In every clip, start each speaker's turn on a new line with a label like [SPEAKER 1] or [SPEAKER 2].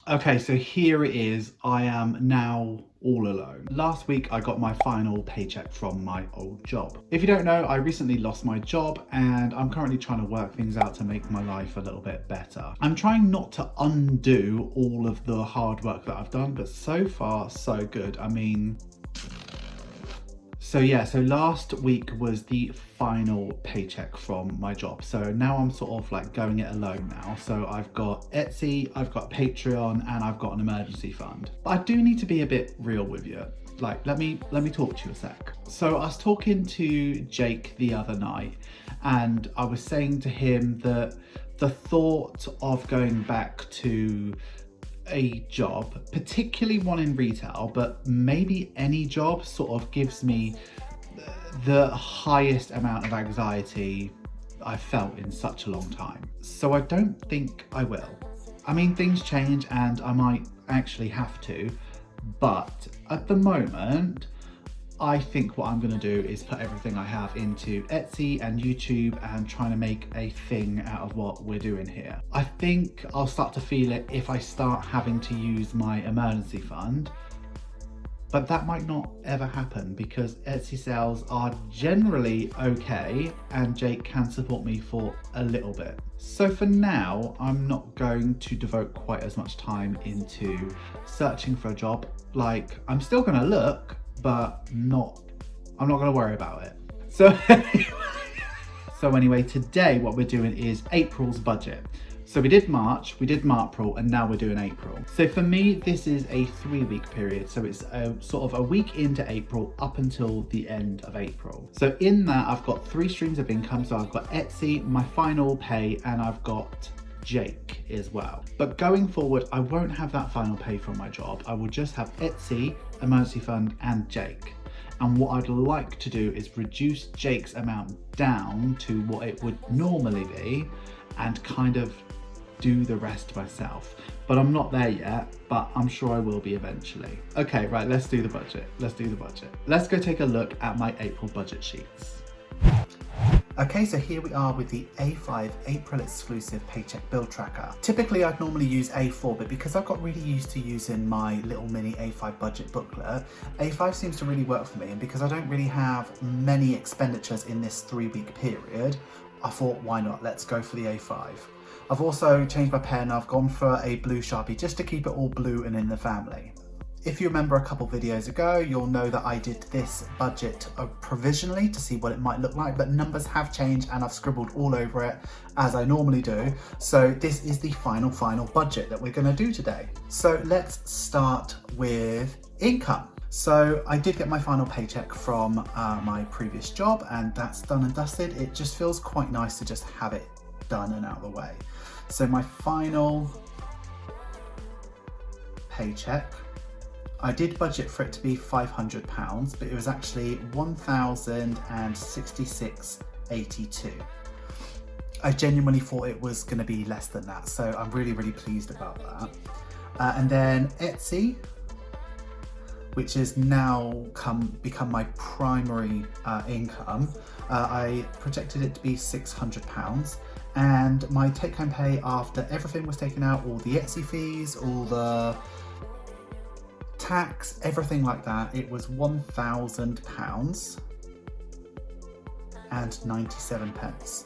[SPEAKER 1] Okay, so here it is. I am now all alone. Last week I got my final paycheck from my old job. If you don't know, I recently lost my job and I'm currently trying to work things out to make my life a little bit better. I'm trying not to undo all of the hard work that I've done, but so far so good. So last week was the final paycheck from my job. So now I'm sort of like going it alone now. So I've got Etsy, I've got Patreon, and I've got an emergency fund. But I do need to be a bit real with you. Like, let me talk to you a sec. So I was talking to Jake the other night and I was saying to him that the thought of going back to a job, particularly one in retail, but maybe any job, sort of gives me the highest amount of anxiety I've felt in such a long time. So I don't think I will. I mean, things change and I might actually have to, but at the moment, I think what I'm going to do is put everything I have into Etsy and YouTube and trying to make a thing out of what we're doing here. I think I'll start to feel it if I start having to use my emergency fund, but that might not ever happen because Etsy sales are generally okay and Jake can support me for a little bit. So for now, I'm not going to devote quite as much time into searching for a job. Like, I'm still going to look, but I'm not going to worry about it. So anyway, today what we're doing is April's budget. So we did March, we did Marpril, and now we're doing April. So for me, this is a 3-week period. So it's sort of a week into April up until the end of April. So in that, I've got 3 streams of income. So I've got Etsy, my final pay, and I've got Jake as well. But going forward, I won't have that final pay from my job. I will just have Etsy, emergency fund, and Jake. And what I'd like to do is reduce Jake's amount down to what it would normally be and kind of do the rest myself. But I'm not there yet, but I'm sure I will be eventually. Okay, right, let's do the budget. Let's go take a look at my April budget sheets. Okay, so here we are with the A5 April exclusive paycheck bill tracker. Typically I'd normally use A4, but because I've got really used to using my little mini A5 budget booklet, A5 seems to really work for me. And because I don't really have many expenditures in this 3-week period, I thought, why not? Let's go for the A5. I've also changed my pen. I've gone for a blue Sharpie just to keep it all blue and in the family. If you remember a couple videos ago, you'll know that I did this budget provisionally to see what it might look like, but numbers have changed and I've scribbled all over it as I normally do. So this is the final budget that we're going to do today. So let's start with income. So I did get my final paycheck from my previous job and that's done and dusted. It just feels quite nice to just have it done and out of the way. So my final paycheck, I did budget for it to be £500, but it was actually £1,066.82. I genuinely thought it was going to be less than that, so I'm really pleased about that. And then Etsy, which has now become my primary income, I projected it to be £600. And my take-home pay after everything was taken out, all the Etsy fees, all the tax, everything like that, it was £1,000 and 97 pence.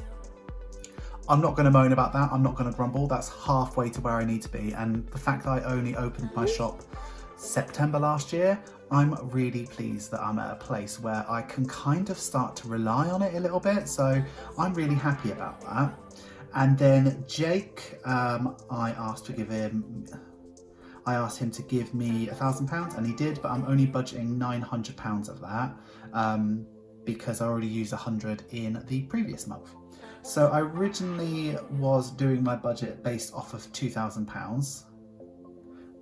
[SPEAKER 1] I'm not going to moan about that, I'm not going to grumble, that's halfway to where I need to be. And the fact that I only opened my shop September last year, I'm really pleased that I'm at a place where I can kind of start to rely on it a little bit, so I'm really happy about that. And then Jake, I asked him to give me £1,000 and he did, but I'm only budgeting £900 of that because I already used 100 in the previous month. So I originally was doing my budget based off of £2,000,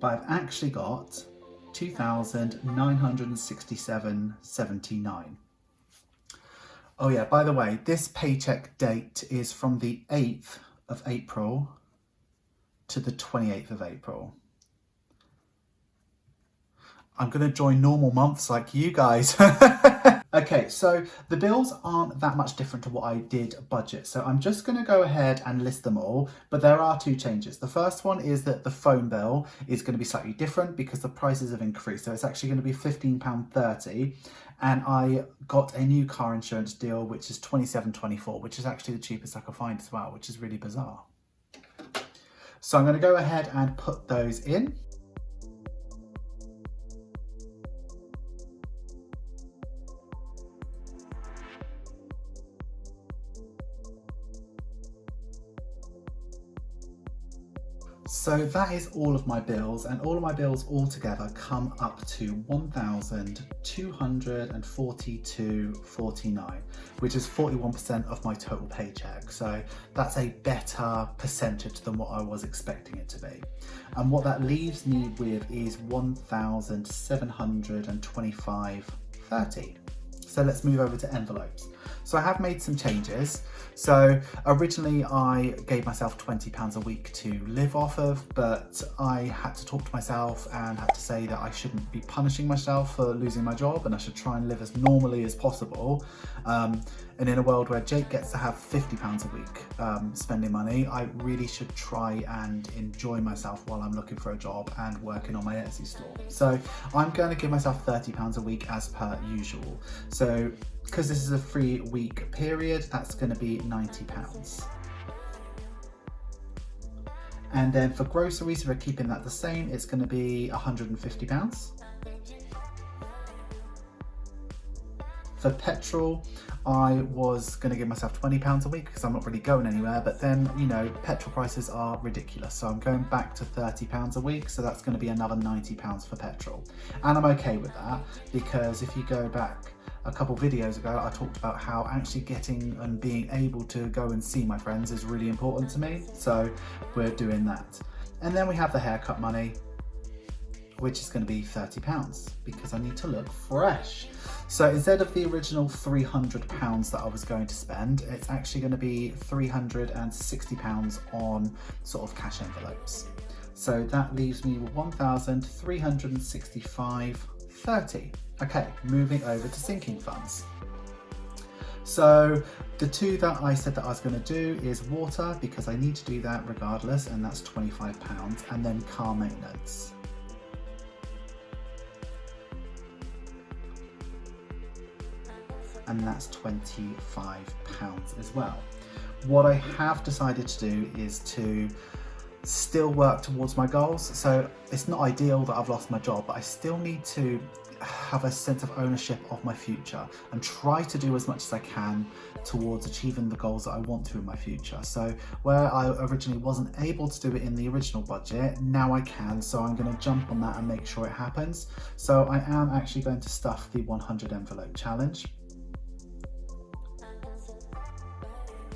[SPEAKER 1] but I've actually got £2,967.79. Oh yeah, by the way, this paycheck date is from the 8th of April to the 28th of April. I'm going to join normal months like you guys. Okay, so the bills aren't that much different to what I did budget. So I'm just going to go ahead and list them all, but there are two changes. The first one is that the phone bill is going to be slightly different because the prices have increased. So it's actually going to be £15.30, and I got a new car insurance deal, which is £27.24, which is actually the cheapest I could find as well, which is really bizarre. So I'm going to go ahead and put those in. So that is all of my bills, and all of my bills altogether come up to £1,242.49, which is 41% of my total paycheck. So that's a better percentage than what I was expecting it to be. And what that leaves me with is £1,725.30. So let's move over to envelopes. So I have made some changes. So originally I gave myself £20 a week to live off of, but I had to talk to myself and had to say that I shouldn't be punishing myself for losing my job, and I should try and live as normally as possible. And in a world where Jake gets to have £50 a week spending money, I really should try and enjoy myself while I'm looking for a job and working on my Etsy store. So I'm going to give myself £30 a week as per usual. So because this is a 3-week period, that's going to be £90. And then for groceries, we're keeping that the same. It's going to be £150. For petrol, I was going to give myself £20 a week because I'm not really going anywhere, but then, you know, petrol prices are ridiculous. So I'm going back to £30 a week. So that's going to be another £90 for petrol. And I'm okay with that because if you go back a couple videos ago, I talked about how actually getting and being able to go and see my friends is really important to me. So we're doing that. And then we have the haircut money, which is going to be £30 because I need to look fresh. So instead of the original £300 that I was going to spend, it's actually going to be £360 on sort of cash envelopes. So that leaves me with £1,365.30. Okay, moving over to sinking funds. So the two that I said that I was going to do is water, because I need to do that regardless, and that's £25, and then car maintenance. And that's £25 as well. What I have decided to do is to still work towards my goals. So it's not ideal that I've lost my job, but I still need to have a sense of ownership of my future and try to do as much as I can towards achieving the goals that I want to in my future. So where I originally wasn't able to do it in the original budget, now I can. So I'm going to jump on that and make sure it happens. So I am actually going to stuff the 100 envelope challenge.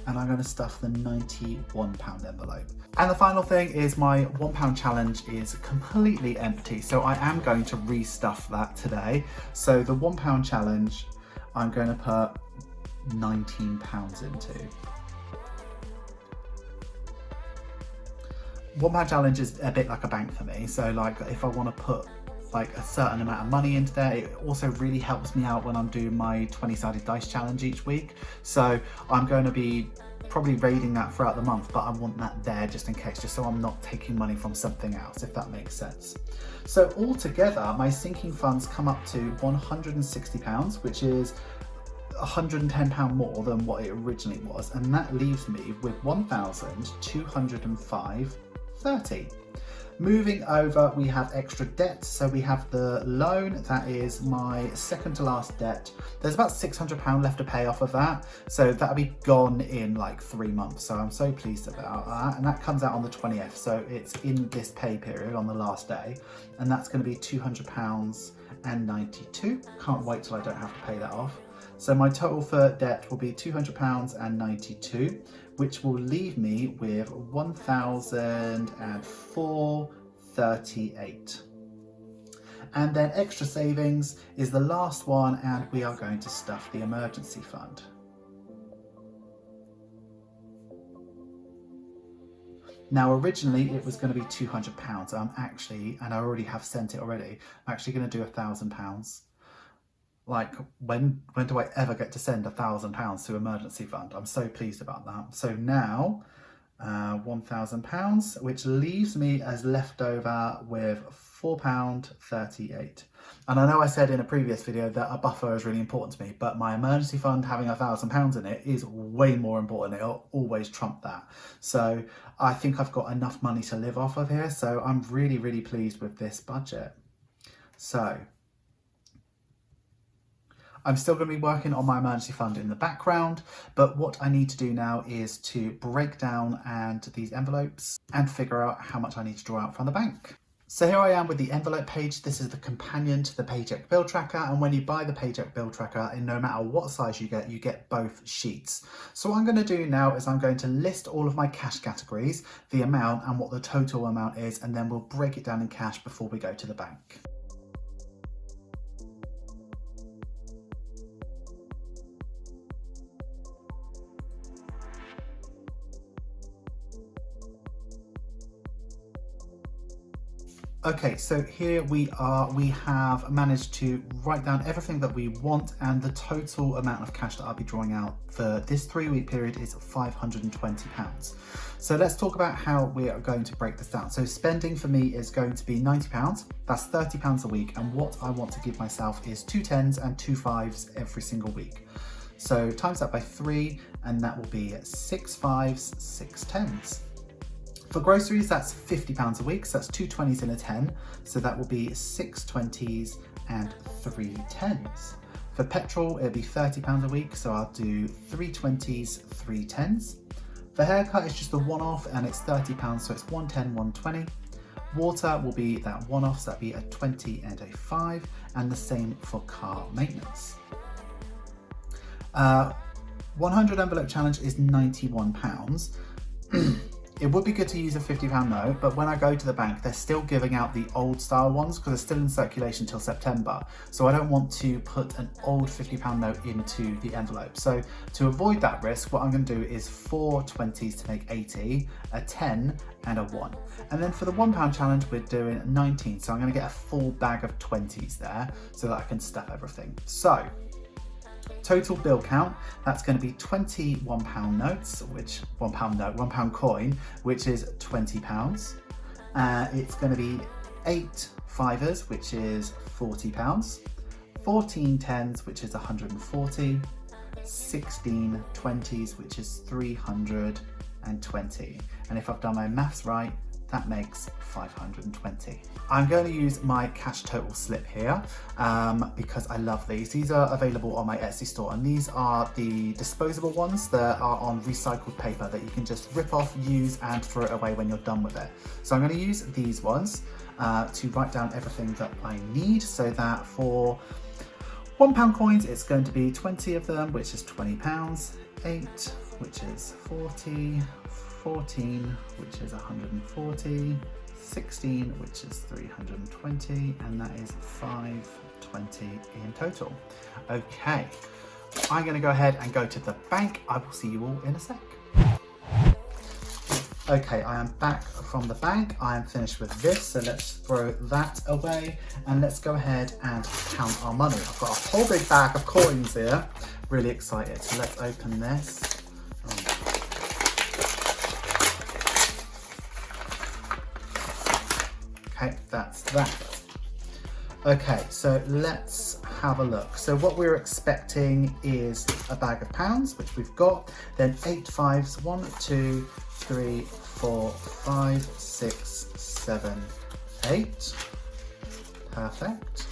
[SPEAKER 1] And I'm going to stuff the £91 envelope. And the final thing is my £1 challenge is completely empty. So I am going to restuff that today. So the £1 challenge, I'm going to put £19 into. £1 challenge is a bit like a bank for me. So like if I want to put like a certain amount of money into there, it also really helps me out when I'm doing my 20-sided dice challenge each week. So I'm going to be probably raiding that throughout the month, but I want that there just in case, just so I'm not taking money from something else, if that makes sense. So altogether, my sinking funds come up to £160, which is £110 more than what it originally was, and that leaves me with £1,205.30. Moving over, we have extra debt. So we have the loan, that is my second to last debt. There's about £600 left to pay off of that. So that'll be gone in like 3 months. So I'm so pleased about that. And that comes out on the 20th. So it's in this pay period on the last day. And that's going to be £200.92. Can't wait till I don't have to pay that off. So my total for debt will be £200.92, which will leave me with £1,004.38. And then extra savings is the last one, and we are going to stuff the emergency fund. Now originally it was going to be £200. I'm actually, and I already have sent it already, I'm actually going to do £1,000. Like, when do I ever get to send £1,000 to emergency fund? I'm so pleased about that. So now, £1,000, which leaves me as leftover with £4.38. And I know I said in a previous video that a buffer is really important to me, but my emergency fund having £1,000 in it is way more important. It'll always trump that. So I think I've got enough money to live off of here. So I'm really, really pleased with this budget. So I'm still going to be working on my emergency fund in the background, but what I need to do now is to break down these envelopes and figure out how much I need to draw out from the bank. So here I am with the envelope page. This is the companion to the Paycheck bill tracker, and when you buy the Paycheck bill tracker, no matter what size you get both sheets. So what I'm going to do now is I'm going to list all of my cash categories, the amount and what the total amount is, and then we'll break it down in cash before we go to the bank. Okay, so here we are. We have managed to write down everything that we want, and the total amount of cash that I'll be drawing out for this 3-week period is £520. So let's talk about how we are going to break this down. So spending for me is going to be £90. That's £30 a week, and what I want to give myself is 2 10s and 2 5s every single week. So times that by 3, and that will be 6 5s, 6 10s. For groceries, that's £50 a week, so that's 2 20s and a 10, so that will be 6 20s and 3 10s. For petrol, it'll be £30 a week, so I'll do 3 20s, 3 10s. For haircut, it's just a one-off, and it's £30, so it's 1 10, 1 20. Water will be that one-off, so that'll be a 20 and a 5, and the same for car maintenance. 100 envelope challenge is £91. It would be good to use a £50 note, but when I go to the bank, they're still giving out the old style ones because they're still in circulation till September. So I don't want to put an old £50 note into the envelope. So to avoid that risk, what I'm going to do is 4 20s to make 80, a 10 and a 1. And then for the £1 challenge, we're doing 19. So I'm going to get a full bag of 20s there so that I can stuff everything. So total bill count, that's going to be £21 notes, which £1 coin, which is £20. It's going to be 8 5s, which is £40. 14 10s, which is 140. 16 20s, which is 320. And if I've done my maths right, that makes 520. I'm going to use my cash total slip here because I love these. These are available on my Etsy store, and these are the disposable ones that are on recycled paper that you can just rip off, use and throw it away when you're done with it. So I'm going to use these ones to write down everything that I need, so that for £1 coins it's going to be 20 of them, which is £20, 8, which is 40, 14, which is 140, 16, which is 320, and that is 520 in total. Okay, I'm going to go ahead and go to the bank. I will see you all in a sec. Okay, I am back from the bank. I am finished with this, so let's throw that away and let's go ahead and count our money. I've got a whole big bag of coins here. Really excited. So let's open this. Okay, that's that. Okay, so let's have a look. So what we're expecting is a bag of pounds, which we've got, then 8 5s, 1, 2, 3, 4, 5, 6, 7, 8. Perfect.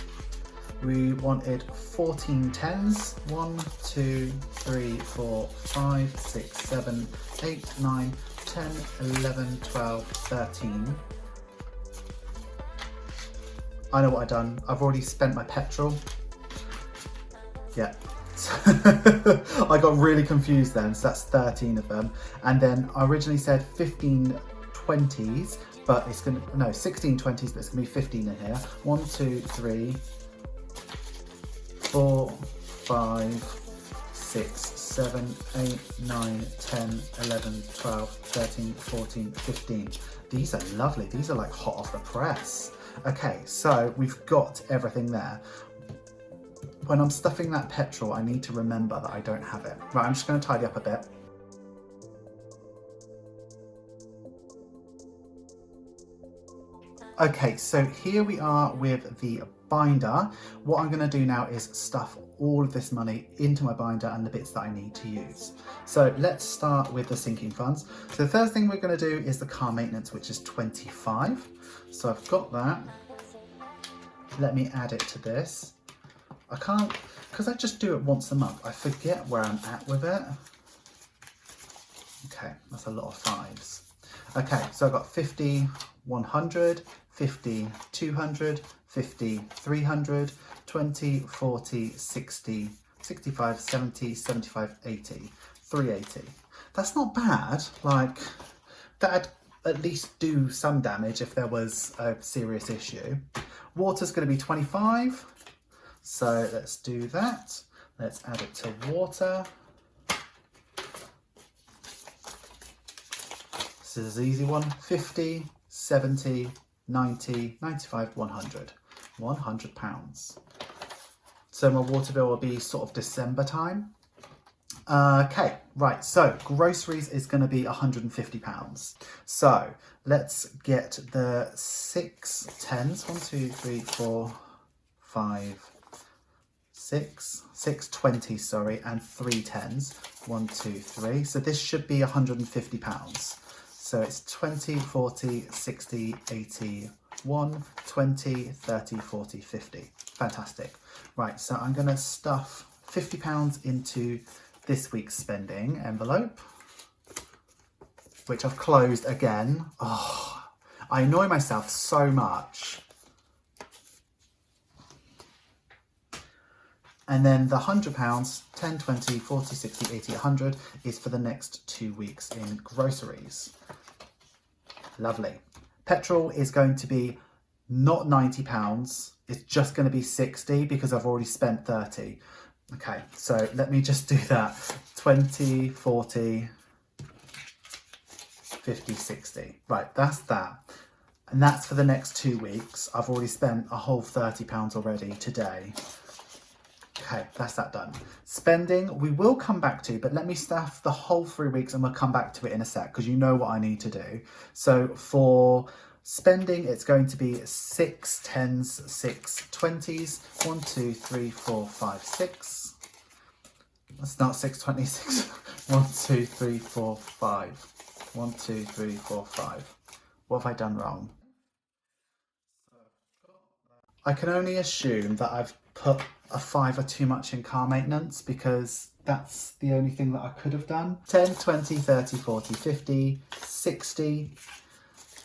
[SPEAKER 1] We wanted 14 10s, 1, 2, 3, 4, 5, 6, 7, 8, 9, 10, 11, 12, 13. I know what I've done. I've already spent my petrol. Yeah. I got really confused then, so that's 13 of them. And then I originally said 15 20s, but it's gonna, no, 16 20s, but it's gonna be 15 in here. 1, 2, 3, 4, 5, 6, 7, 8, 9, 10, 11, 12, 13, 14, 15. These are lovely. These are like hot off the press. Okay, so we've got everything there. when I'm stuffing that petrol, I need to remember that I don't have it. Right, I'm just going to tidy up a bit. Okay, so here we are with the binder. What I'm going to do now is stuff all of this money into my binder and the bits that I need to use. So let's start with the sinking funds. So the first thing we're going to do is the car maintenance, which is 25. So I've got that. Let me add it to this. I can't, because I just do it once a month, I forget where I'm at with it. Okay, that's a lot of fives. Okay, so I've got 50, 100, 50, 200, 50, 300, 20, 40, 60, 65, 70, 75, 80, 380. That's not bad. Like, that'd at least do some damage if there was a serious issue. Water's going to be 25. So let's do that. Let's add it to water. This is an easy one. 50, 70, 90, 95, 100. £100. So my water bill will be sort of December time. Okay, right, so groceries is going to be £150. So let's get the 6 tens. 1, 2, 3, 4, 5, 6 20s, sorry, and 3 tens. 1, 2, 3. So this should be £150. So it's 20, 40, 60, 80, 1, 20, 30, 40, 50. Fantastic. Right, so I'm going to stuff £50 into this week's spending envelope, which I've closed again. Oh, I annoy myself so much. And then the £100, 10, 20, 40, 60, 80, 100 is for the next 2 weeks in groceries. Lovely. Petrol is going to be not £90. It's just going to be 60 because I've already spent 30. Okay, so let me just do that. 20, 40, 50, 60. Right, that's that. And that's for the next 2 weeks. I've already spent a whole £30 already today. Okay, that's that done. Spending, we will come back to, but let me stuff the whole 3 weeks and we'll come back to it in a sec because you know what I need to do. So for spending, it's going to be 6 10s, 6 20s, 1, 2, 3, 4, 5, 6. That's not 6 26. 1, 2, 3, 4, 5. 1, 2, 3, 4, 5. What have I done wrong? I can only assume that I've put a £5 too much in car maintenance because that's the only thing that I could have done. 10, 20, 30, 40, 50, 60,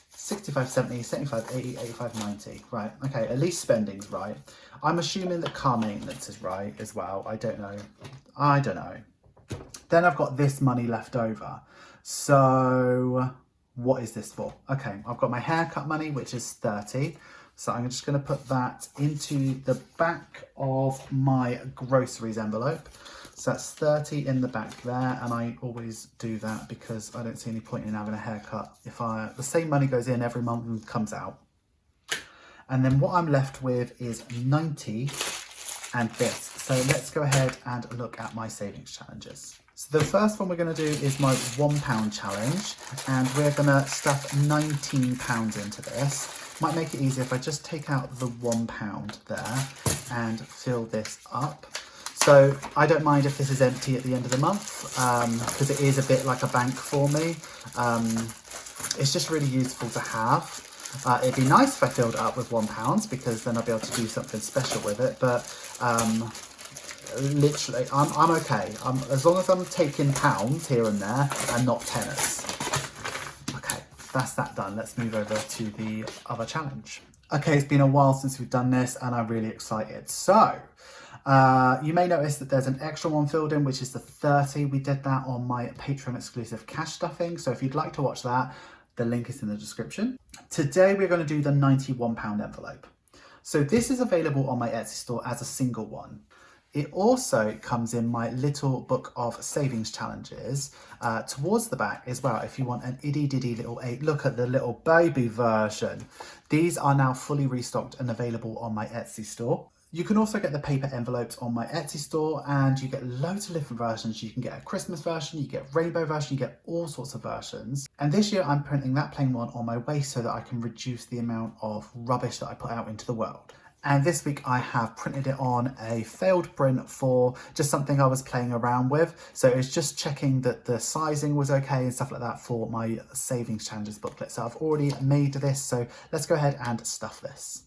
[SPEAKER 1] 65, 70, 75, 80, 85, 90. Right, okay, at least spending's right. I'm assuming that car maintenance is right as well. I don't know. Then I've got this money left over. So what is this for? Okay, I've got my haircut money, which is 30. So I'm just going to put that into the back of my groceries envelope. So that's 30 in the back there, and I always do that because I don't see any point in having a haircut if the same money goes in every month and comes out. And then what I'm left with is 90 and this. So let's go ahead and look at my savings challenges. So the first one we're going to do is my £1 challenge, and we're going to stuff £19 into this. Might make it easier if I just take out the £1 there and fill this up. So I don't mind if this is empty at the end of the month because it is a bit like a bank for me. It's just really useful to have. It'd be nice if I filled it up with £1 because then I'll be able to do something special with it. But literally, I'm okay. As long as I'm taking pounds here and there and not tenors. That's that done. Let's move over to the other challenge. Okay, it's been a while since we've done this and I'm really excited. So you may notice that there's an extra one filled in, which is the 30. We did that on my Patreon exclusive cash stuffing. So if you'd like to watch that, the link is in the description. Today, we're going to do the £91 envelope. So this is available on my Etsy store as a single one. It also comes in my little book of savings challenges towards the back as well if you want an itty ditty little 8. Look at the little baby version. These are now fully restocked and available on my Etsy store. You can also get the paper envelopes on my Etsy store, and you get loads of different versions. You can get a Christmas version, you get a rainbow version, you get all sorts of versions. And this year I'm printing that plain one on my waist so that I can reduce the amount of rubbish that I put out into the world. And this week I have printed it on a failed print for just something I was playing around with. So it's just checking that the sizing was okay and stuff like that for my savings challenges booklet. So I've already made this, so let's go ahead and stuff this.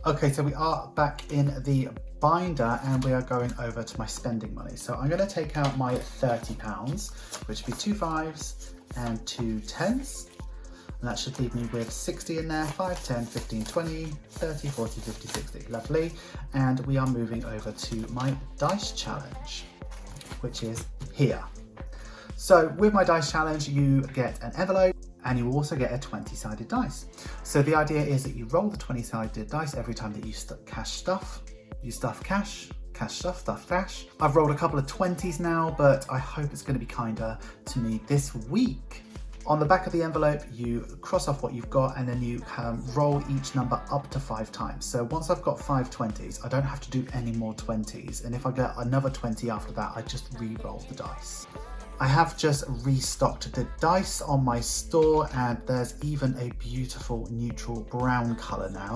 [SPEAKER 1] Okay, so we are back in the binder and we are going over to my spending money. So I'm going to take out my £30, which would be 2 5s and 2 10s. And that should leave me with 60 in there, 5, 10, 15, 20, 30, 40, 50, 60. Lovely. And we are moving over to my dice challenge, which is here. So with my dice challenge, you get an envelope, and you also get a 20-sided dice. So the idea is that you roll the 20-sided dice every time that you cash stuff. You stuff cash, cash stuff, stuff cash. I've rolled a couple of 20s now, but I hope it's going to be kinder to me this week. On the back of the envelope, you cross off what you've got, and then you roll each number up to 5 times. So once I've got 5 20s, I don't have to do any more 20s. And if I get another 20 after that, I just re-roll the dice. I have just restocked the dice on my store, and there's even a beautiful neutral brown colour now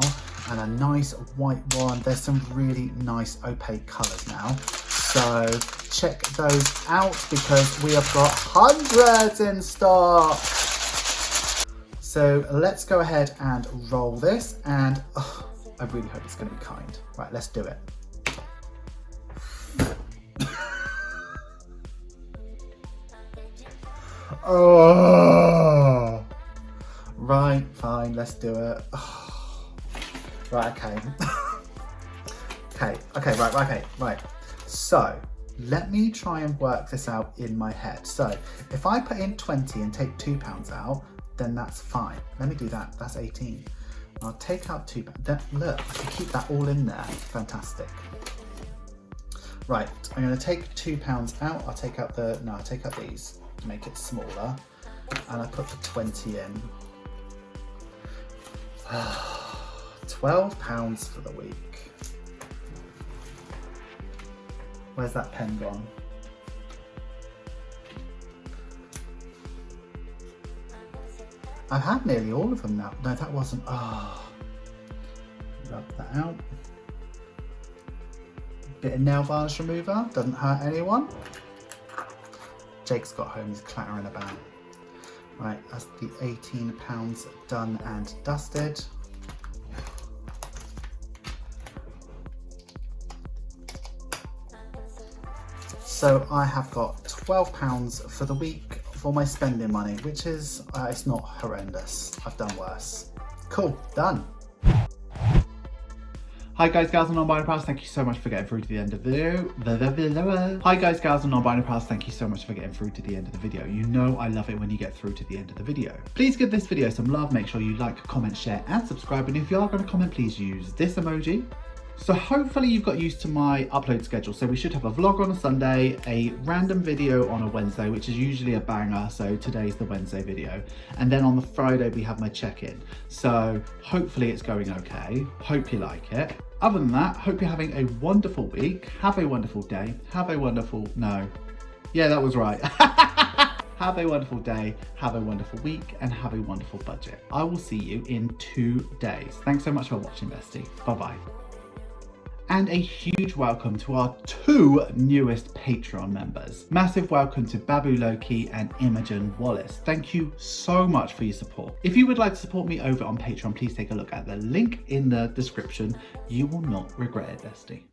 [SPEAKER 1] and a nice white one. There's some really nice opaque colours now. So check those out because we have got hundreds in stock. So let's go ahead and roll this, and I really hope it's going to be kind. Right, let's do it. Oh, right, fine, let's do it. Oh. Right, okay. Right. So let me try and work this out in my head. So if I put in 20 and take £2 out, then that's fine. Let me do that. That's 18. I'll take out £2. Then look, I can keep that all in there. Fantastic. Right, I'm going to take £2 out. I'll take out these. Make it smaller, and I put the 20 in. £12 for the week. Where's that pen gone? I've had nearly all of them now. No, that wasn't. Rub that out. Bit of nail varnish remover, doesn't hurt anyone. Jake's got home, he's clattering about. Right, that's the £18 done and dusted. So I have got £12 for the week for my spending money, which is, it's not horrendous. I've done worse. Cool, done. Hi guys, gals and non-binary pals, thank you so much for getting through to the end of the video. Hi guys, gals and non-binary pals, thank you so much for getting through to the end of the video. You know I love it when you get through to the end of the video. Please give this video some love, make sure you like, comment, share and subscribe, and if you are going to comment, please use this emoji. So hopefully you've got used to my upload schedule. So we should have a vlog on a Sunday, a random video on a Wednesday, which is usually a banger. So today's the Wednesday video. And then on the Friday, we have my check-in. So hopefully it's going okay. Hope you like it. Other than that, hope you're having a wonderful week. Have a wonderful day. Have a wonderful, no. Yeah, that was right. Have a wonderful day, have a wonderful week, and have a wonderful budget. I will see you in 2 days. Thanks so much for watching, bestie. Bye-bye. And a huge welcome to our 2 newest Patreon members. Massive welcome to Babu Loki and Imogen Wallace. Thank you so much for your support. If you would like to support me over on Patreon, please take a look at the link in the description. You will not regret it, bestie.